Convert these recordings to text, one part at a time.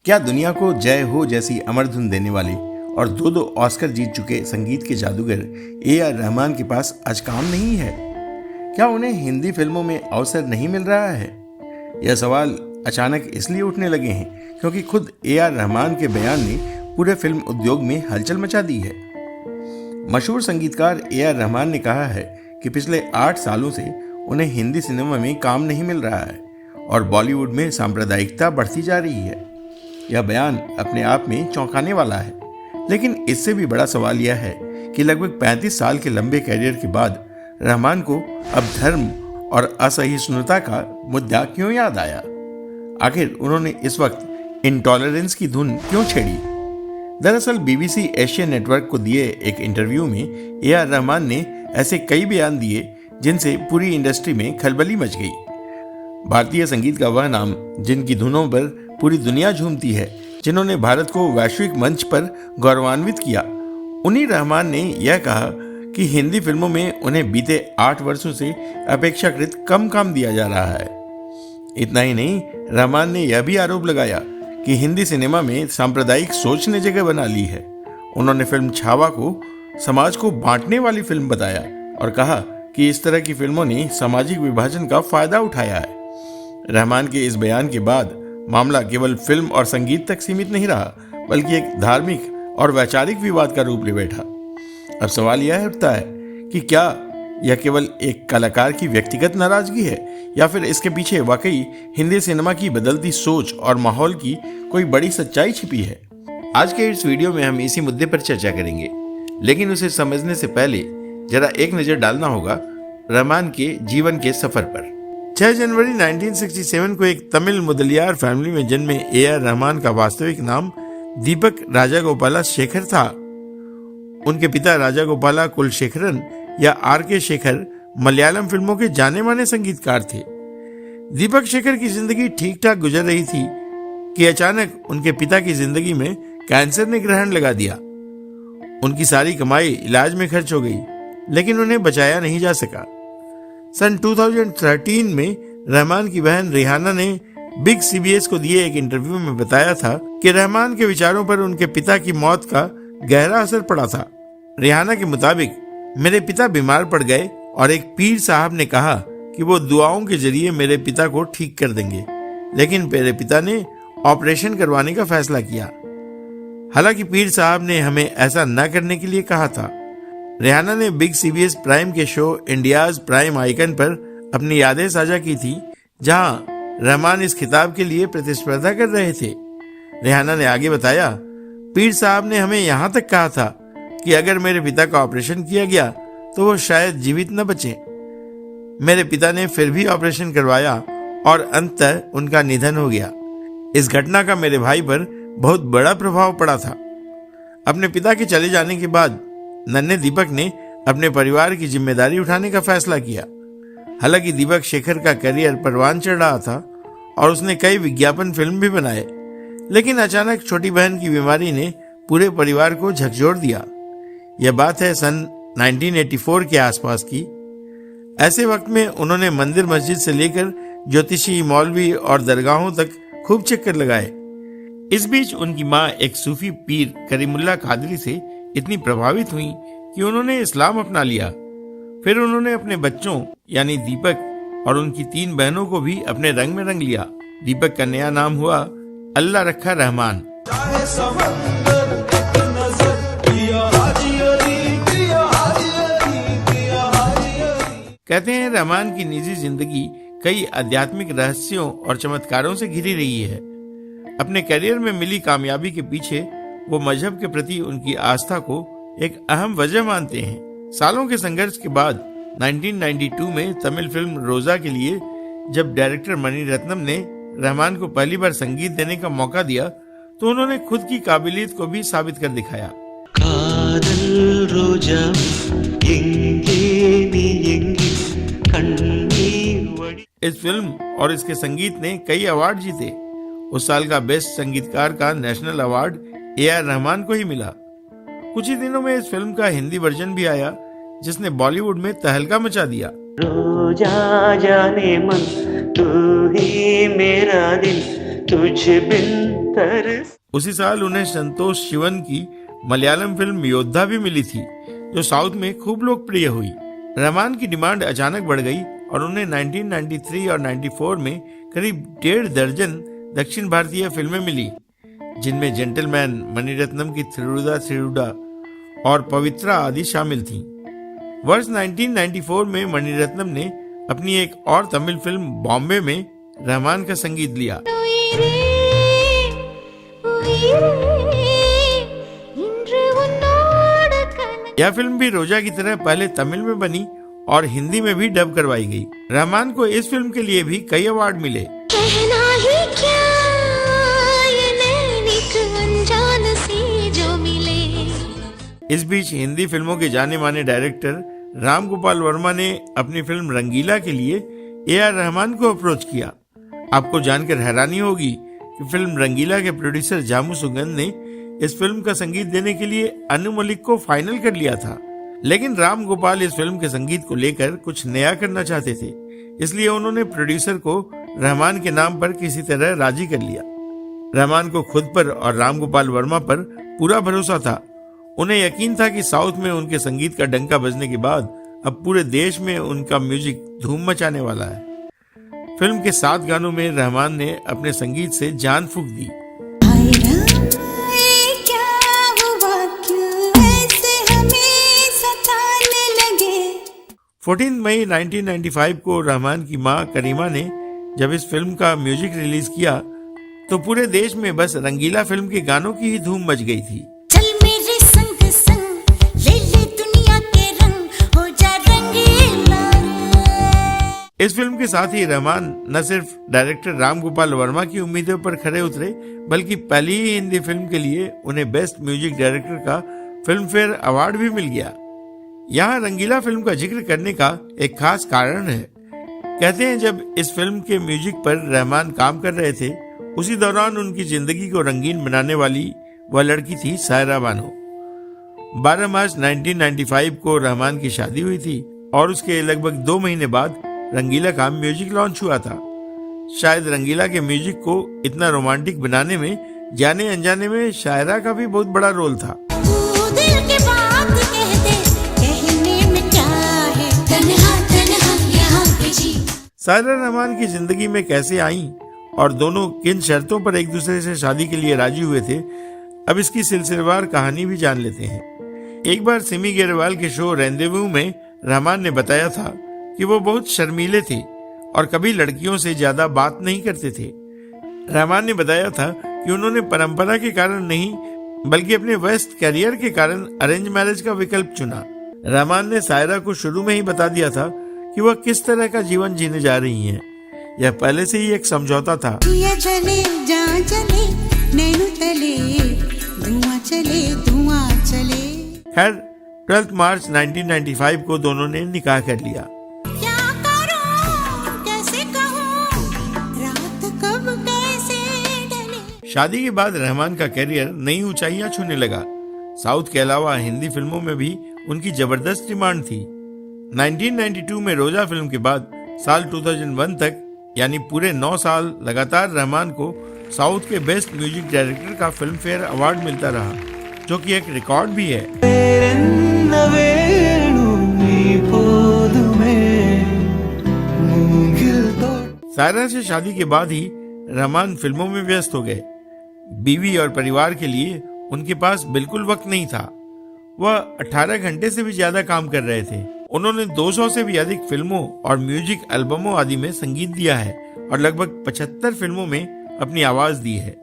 क्या दुनिया को जय हो जैसी अमर धुन देने वाले और दो ऑस्कर जीत चुके संगीत के जादूगर ए.आर. रहमान के पास आज काम नहीं है? क्या उन्हें हिंदी फिल्मों में अवसर नहीं मिल रहा है? यह सवाल अचानक इसलिए उठने लगे हैं क्योंकि खुद ए.आर. रहमान के बयान ने पूरे फिल्म उद्योग में हलचल मचा दी है। मशहूर संगीतकार ए.आर. रहमान ने कहा है कि पिछले 8 सालों से उन्हें हिंदी सिनेमा में काम नहीं मिल रहा है और बॉलीवुड में सांप्रदायिकता बढ़ती जा रही है। यह बयान अपने आप में चौंकाने वाला है, लेकिन इससे भी बड़ा सवाल यह है कि लगभग 35 साल के लंबे कैरियर के बाद रहमान को अब धर्म और असहिष्णुता का मुद्दा क्यों याद आया? आखिर उन्होंने इस वक्त इंटॉलरेंस की धुन क्यों छेड़ी? दरअसल बीबीसी एशिया नेटवर्क को दिए एक इंटरव्यू में ए.आर. रहमान ने ऐसे कई बयान दिए जिनसे पूरी इंडस्ट्री में खलबली मच गई। भारतीय संगीत का वह नाम जिनकी धुनों पर पूरी दुनिया झूमती है, जिन्होंने भारत को वैश्विक मंच पर गौरवान्वित किया, उन्हीं रहमान ने यह कहा कि हिंदी फिल्मों में उन्हें बीते 8 वर्षों से अपेक्षाकृत कम काम दिया जा रहा है। इतना ही नहीं, रहमान ने यह भी आरोप लगाया कि हिंदी सिनेमा में सांप्रदायिक सोच ने जगह बना ली है। उन्होंने फिल्म छावा को समाज को बांटने वाली फिल्म बताया और कहा कि इस तरह की फिल्मों ने सामाजिक विभाजन का फायदा उठाया है। रहमान के इस बयान के बाद मामला केवल फिल्म और संगीत तक सीमित नहीं रहा, बल्कि एक धार्मिक और वैचारिक विवाद का रूप ले बैठा। अब सवाल यह उठता है कि क्या यह केवल एक कलाकार की व्यक्तिगत नाराजगी है या फिर इसके पीछे वाकई हिंदी सिनेमा की बदलती सोच और माहौल की कोई बड़ी सच्चाई छिपी है? आज के इस वीडियो में हम इसी मुद्दे पर चर्चा करेंगे, लेकिन उसे समझने से पहले जरा एक नजर डालना होगा रहमान के जीवन के सफर पर। 6 जनवरी 1967 को एक तमिल मुदलियार फैमिली में जन्मे ए.आर. रहमान का वास्तविक नाम दीपक राजागोपाला शेखर था। उनके पिता राजागोपाला कुलशेखरन या आर.के. शेखर मलयालम फिल्मों के जाने माने संगीतकार थे। दीपक शेखर की जिंदगी ठीक ठाक गुजर रही थी कि अचानक उनके पिता की जिंदगी में कैंसर ने ग्रहण लगा दिया। उनकी सारी कमाई इलाज में खर्च हो गई, लेकिन उन्हें बचाया नहीं जा सका। सन 2013 में रहमान की बहन रिहाना ने बिग सीबीएस को दिए एक इंटरव्यू में बताया था कि रहमान के विचारों पर उनके पिता की मौत का गहरा असर पड़ा था। रिहाना के मुताबिक, मेरे पिता बीमार पड़ गए और एक पीर साहब ने कहा कि वो दुआओं के जरिए मेरे पिता को ठीक कर देंगे, लेकिन मेरे पिता ने ऑपरेशन करवाने का फैसला किया। हालांकि पीर साहब ने हमें ऐसा न करने के लिए कहा था। रिहाना ने बिग सीबीएस प्राइम के शो इंडियाज प्राइम आइकन पर अपनी यादें साझा की थी, जहां रहमान इस खिताब के लिए प्रतिस्पर्धा कर रहे थे। रिहाना ने आगे बताया, पीर साहब ने हमें यहां तक कहा था कि अगर मेरे पिता का ऑपरेशन किया गया तो वो शायद जीवित न बचे। मेरे पिता ने फिर भी ऑपरेशन करवाया और अंततः उनका निधन हो गया। इस घटना का मेरे भाई पर बहुत बड़ा प्रभाव पड़ा था। अपने पिता के चले जाने के बाद नन्हे दीपक ने अपने परिवार की जिम्मेदारी उठाने का फैसला किया। हालांकि दीपक शेखर का करियर परवान चढ़ रहा था और उसने कई विज्ञापन फिल्म भी बनाए, लेकिन अचानक छोटी बहन की बीमारी ने पूरे परिवार को झकझोर दिया। यह बात है सन 1984 के आसपास की। ऐसे वक्त में उन्होंने मंदिर मस्जिद से लेकर ज्योतिषी, मौलवी और दरगाहों तक खूब चक्कर लगाए। इस बीच उनकी माँ एक सूफी पीर करीमुल्ला कादरी से इतनी प्रभावित हुई कि उन्होंने इस्लाम अपना लिया। फिर उन्होंने अपने बच्चों यानी दीपक और उनकी 3 बहनों को भी अपने रंग में रंग लिया। दीपक का नया नाम हुआ अल्लाह रखा रहमान। कहते हैं रहमान की निजी जिंदगी कई आध्यात्मिक रहस्यों और चमत्कारों से घिरी रही है। अपने करियर में मिली कामयाबी के पीछे वो मजहब के प्रति उनकी आस्था को एक अहम वजह मानते हैं। सालों के संघर्ष के बाद 1992 में तमिल फिल्म रोजा के लिए जब डायरेक्टर मणि रत्नम ने रहमान को पहली बार संगीत देने का मौका दिया, तो उन्होंने खुद की काबिलियत को भी साबित कर दिखाया। कादल रोजा इस फिल्म और इसके संगीत ने कई अवार्ड जीते। उस साल का बेस्ट संगीतकार का नेशनल अवार्ड ए.आर. रहमान को ही मिला। कुछ ही दिनों में इस फिल्म का हिंदी वर्जन भी आया, जिसने बॉलीवुड में तहलका मचा दिया। रोजा जाने मन तू ही मेरा दिल तुझ बिन उसी साल उन्हें संतोष शिवन की मलयालम फिल्म योद्धा भी मिली थी, जो साउथ में खूब लोकप्रिय हुई। रहमान की डिमांड अचानक बढ़ गई और उन्हें 1993 और 94 में करीब 1.5 दर्जन दक्षिण भारतीय फिल्में मिली, जिनमें जेंटलमैन, मणिरत्नम की थिरुदा थिरुडा और पवित्रा आदि शामिल थीं। वर्ष 1994 में मणिरत्नम ने अपनी एक और तमिल फिल्म बॉम्बे में रहमान का संगीत लिया। यह फिल्म भी रोजा की तरह पहले तमिल में बनी और हिंदी में भी डब करवाई गई। रहमान को इस फिल्म के लिए भी कई अवार्ड मिले। कहना ही क्या, ये नैनिक अनजान सी जो मिले। इस बीच हिंदी फिल्मों के जाने माने डायरेक्टर राम गोपाल वर्मा ने अपनी फिल्म रंगीला के लिए ए.आर. रहमान को अप्रोच किया। आपको जानकर हैरानी होगी कि फिल्म रंगीला के प्रोड्यूसर जामू सुगंध ने इस फिल्म का संगीत देने के लिए अनु मलिक को फाइनल कर लिया था, लेकिन राम गोपाल इस फिल्म के संगीत को लेकर कुछ नया करना चाहते थे, इसलिए उन्होंने प्रोड्यूसर को रहमान के नाम पर किसी तरह राजी कर लिया। रहमान को खुद पर और राम गोपाल वर्मा पर पूरा भरोसा था। उन्हें यकीन था कि साउथ में उनके संगीत का डंका बजने के बाद अब पूरे देश में उनका म्यूजिक धूम मचाने वाला है। फिल्म के 7 गानों में रहमान ने अपने संगीत से जान फूंक दी। 14 मई 1995 को रहमान की मां करीमा ने जब इस फिल्म का म्यूजिक रिलीज किया तो पूरे देश में बस रंगीला फिल्म के गानों की ही धूम मच गई थी। चल मेरे संग संग, ले ले दुनिया के रंग, हो जा रंगीला। इस फिल्म के साथ ही रहमान न सिर्फ डायरेक्टर राम गोपाल वर्मा की उम्मीदों पर खरे उतरे, बल्कि पहली ही हिंदी फिल्म के लिए उन्हें बेस्ट म्यूजिक डायरेक्टर का फिल्म फेयर अवार्ड भी मिल गया। यहाँ रंगीला फिल्म का जिक्र करने का एक खास कारण है। कहते हैं जब इस फिल्म के म्यूजिक पर रहमान काम कर रहे थे, उसी दौरान उनकी जिंदगी को रंगीन बनाने वाली वह लड़की थी सायरा बानो। 12 मार्च 1995 को रहमान की शादी हुई थी और उसके लगभग 2 महीने बाद रंगीला का म्यूजिक लॉन्च हुआ था। शायद रंगीला के म्यूजिक को इतना रोमांटिक बनाने में जाने अनजाने में शायरा का भी बहुत बड़ा रोल था। सायरा रहमान की जिंदगी में कैसे आईं और दोनों किन शर्तों पर एक दूसरे से शादी के लिए राजी हुए थे, अब इसकी सिलसिलेवार कहानी भी जान लेते हैं। एक बार सिमी गेरवाल के शो रेंडेवू में रहमान ने बताया था कि वो बहुत शर्मीले थे और कभी लड़कियों से ज्यादा बात नहीं करते थे। रहमान ने बताया था कि उन्होंने परंपरा के कारण नहीं बल्कि अपने व्यस्त कैरियर के कारण अरेंज मैरिज का विकल्प चुना। रहमान ने सायरा को शुरू में ही बता दिया था कि वह किस तरह का जीवन जीने जा रही हैं। यह पहले से ही एक समझौता था। चले, जहाँ चले, नैनो तले, धुआं चले, धुआं चले। खैर 12 मार्च 1995 को दोनों ने निकाह कर लिया। क्या करूं, कैसे कहूं, रात कब कैसे ढले। शादी के बाद रहमान का कैरियर नई ऊंचाइयां छूने लगा। साउथ के अलावा हिंदी फिल्मों में भी उनकी जबरदस्त डिमांड थी। 1992 में रोजा फिल्म के बाद साल 2001 तक यानी पूरे 9 साल लगातार रहमान को साउथ के बेस्ट म्यूजिक डायरेक्टर का फिल्म फेयर अवार्ड मिलता रहा, जो कि एक रिकॉर्ड भी है। सायरा से शादी के बाद ही रहमान फिल्मों में व्यस्त हो गए। बीवी और परिवार के लिए उनके पास बिल्कुल वक्त नहीं था। वह 18 घंटे से भी ज्यादा काम कर रहे थे। उन्होंने 200 से भी अधिक फिल्मों और म्यूजिक एल्बमों आदि में संगीत दिया है और लगभग 75 फिल्मों में अपनी आवाज दी है।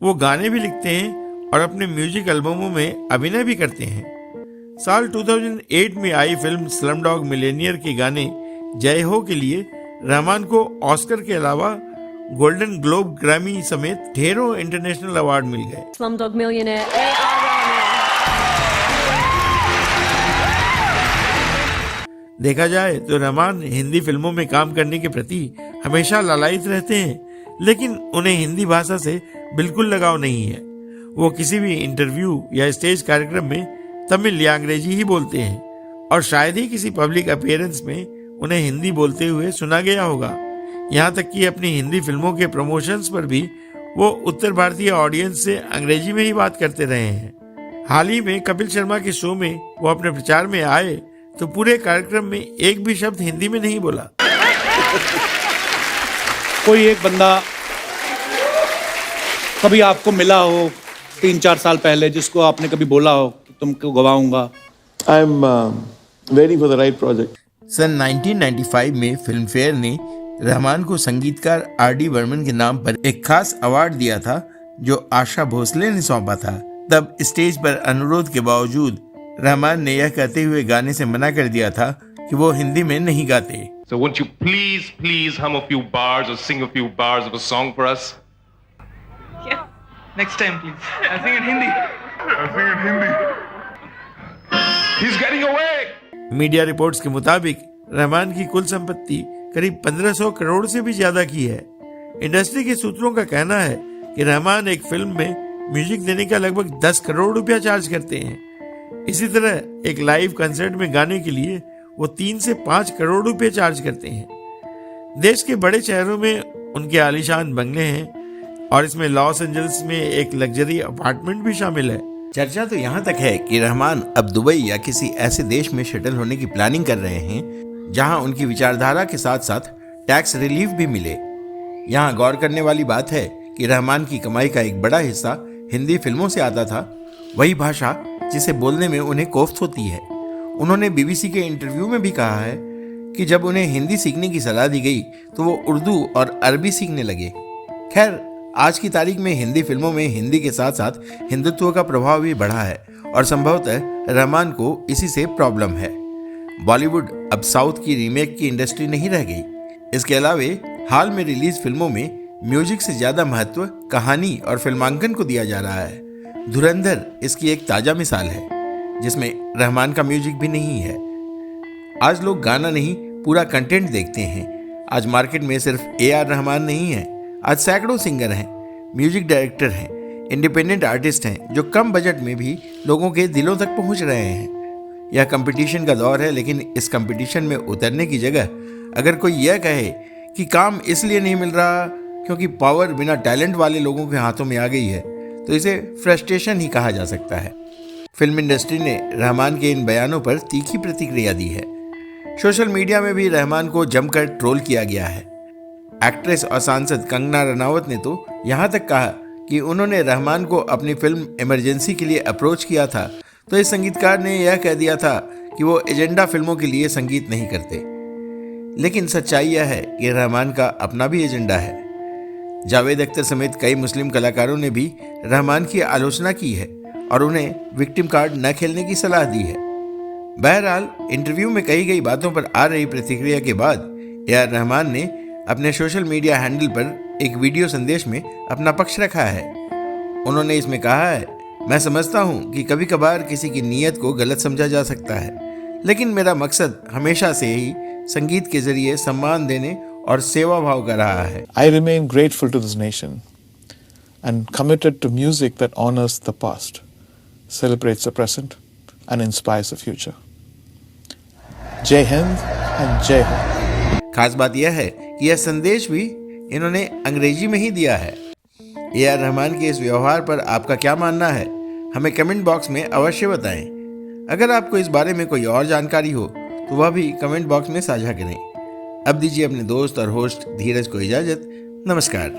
वो गाने भी लिखते हैं और अपने म्यूजिक एल्बमों में अभिनय भी करते हैं। साल 2008 में आई फिल्म स्लमडॉग मिलियनेयर के गाने जय हो के लिए रहमान को ऑस्कर के अलावा गोल्डन ग्लोब, ग्रैमी समेत ढेरों इंटरनेशनल अवार्ड मिल गए। स्लमडॉग मिलियनेयर देखा जाए तो रहमान हिंदी फिल्मों में काम करने के प्रति हमेशा लालायित रहते हैं, लेकिन उन्हें हिंदी भाषा से बिल्कुल लगाव नहीं है। वो किसी भी इंटरव्यू या स्टेज कार्यक्रम में तमिल या अंग्रेजी ही बोलते हैं और शायद ही किसी पब्लिक अपीयरेंस में उन्हें हिंदी बोलते हुए सुना गया होगा। यहाँ तक कि अपनी हिंदी फिल्मों के प्रमोशंस पर भी वो उत्तर भारतीय ऑडियंस से अंग्रेजी में ही बात करते रहे हैं। हाल ही में कपिल शर्मा के शो में वो अपने प्रचार में आए तो पूरे कार्यक्रम में एक भी शब्द हिंदी में नहीं बोला। कोई एक बंदा कभी आपको मिला हो 3-4 साल पहले जिसको आपने कभी बोला हो कि तुमको गवाऊंगा? I am waiting for the right project. सन 1995 में फिल्म फेयर ने रहमान को संगीतकार आर.डी. बर्मन के नाम पर एक खास अवार्ड दिया था जो आशा भोसले ने सौंपा था। तब स्टेज पर अनुरोध के बावजूद रहमान ने यह कहते हुए गाने से मना कर दिया था कि वो हिंदी में नहीं गाते। So won't you please hum a few bars or sing a few bars of a song for us? Yeah. Next time, please. I'll sing in Hindi. He's getting away. Media reports के मुताबिक रहमान की कुल संपत्ति करीब 1500 करोड़ से भी ज्यादा की है। इंडस्ट्री के सूत्रों का कहना है कि रहमान एक फिल्म में म्यूजिक देने का लगभग 10 करोड़ रुपया चार्ज करते हैं। इसी तरह एक लाइव कंसर्ट में गाने के लिए वो 3 से 5 करोड़ रुपए चार्ज करते हैं। देश के बड़े शहरों में उनके आलीशान बंगले हैं और इसमें लॉस एंजल्स में एक लग्जरी अपार्टमेंट भी शामिल है। चर्चा तो यहाँ तक है कि रहमान अब दुबई या किसी ऐसे देश में सेटल होने की प्लानिंग कर रहे हैं जहां उनकी विचारधारा के साथ साथ टैक्स रिलीफ भी मिले। यहाँ गौर करने वाली बात है कि रहमान की कमाई का एक बड़ा हिस्सा हिंदी फिल्मों से आता था, वही भाषा जिसे बोलने में उन्हें कोफ्त होती है। उन्होंने बीबीसी के इंटरव्यू में भी कहा है कि जब उन्हें हिंदी सीखने की सलाह दी गई तो वो उर्दू और अरबी सीखने लगे। खैर, आज की तारीख में हिंदी फिल्मों में हिंदी के साथ साथ हिंदुत्व का प्रभाव भी बढ़ा है और संभवतः रहमान को इसी से प्रॉब्लम है। बॉलीवुड अब साउथ की रीमेक की इंडस्ट्री नहीं रह गई। इसके अलावे हाल में रिलीज फिल्मों में म्यूजिक से ज्यादा महत्व कहानी और फिल्मांकन को दिया जा रहा है। धुरंधर इसकी एक ताजा मिसाल है जिसमें रहमान का म्यूजिक भी नहीं है। आज लोग गाना नहीं पूरा कंटेंट देखते हैं। आज मार्केट में सिर्फ ए.आर. रहमान नहीं है, आज सैकड़ों सिंगर हैं, म्यूजिक डायरेक्टर हैं, इंडिपेंडेंट आर्टिस्ट हैं जो कम बजट में भी लोगों के दिलों तक पहुंच रहे हैं। यह कंपटीशन का दौर है, लेकिन इस कंपटीशन में उतरने की जगह अगर कोई यह कहे कि काम इसलिए नहीं मिल रहा क्योंकि पावर बिना टैलेंट वाले लोगों के हाथों में आ गई है तो इसे फ्रस्ट्रेशन ही कहा जा सकता है। फिल्म इंडस्ट्री ने रहमान के इन बयानों पर तीखी प्रतिक्रिया दी है। सोशल मीडिया में भी रहमान को जमकर ट्रोल किया गया है। एक्ट्रेस और सांसद कंगना रनावत ने तो यहाँ तक कहा कि उन्होंने रहमान को अपनी फिल्म इमरजेंसी के लिए अप्रोच किया था तो इस संगीतकार ने यह कह दिया था कि वो एजेंडा फिल्मों के लिए संगीत नहीं करते। लेकिन सच्चाई यह है कि रहमान का अपना भी एजेंडा है। जावेद अख्तर समेत कई मुस्लिम कलाकारों ने भी रहमान की आलोचना की है और उन्हें विक्टिम कार्ड न खेलने की सलाह दी है। बहरहाल, इंटरव्यू में कही गई बातों पर आ रही प्रतिक्रिया के बाद ए.आर. रहमान ने अपने सोशल मीडिया हैंडल पर एक वीडियो संदेश में अपना पक्ष रखा है। उन्होंने इसमें कहा है, मैं समझता हूँ कि कभी कभार किसी की नीयत को गलत समझा जा सकता है, लेकिन मेरा मकसद हमेशा से ही संगीत के जरिए सम्मान देने और सेवा भाव का रहा है। I remain grateful to this nation and committed to music that honors the past, celebrates the present and inspires the future. जय हिंद and जय हो। खास बात यह है कि यह संदेश भी इन्होंने अंग्रेजी में ही दिया है। ए.आर. रहमान के इस व्यवहार पर आपका क्या मानना है, हमें कमेंट बॉक्स में अवश्य बताएं। अगर आपको इस बारे में कोई और जानकारी हो तो वह भी कमेंट बॉक्स में साझा करें। अब दीजिए अपने दोस्त और होस्ट धीरज को इजाजत। नमस्कार।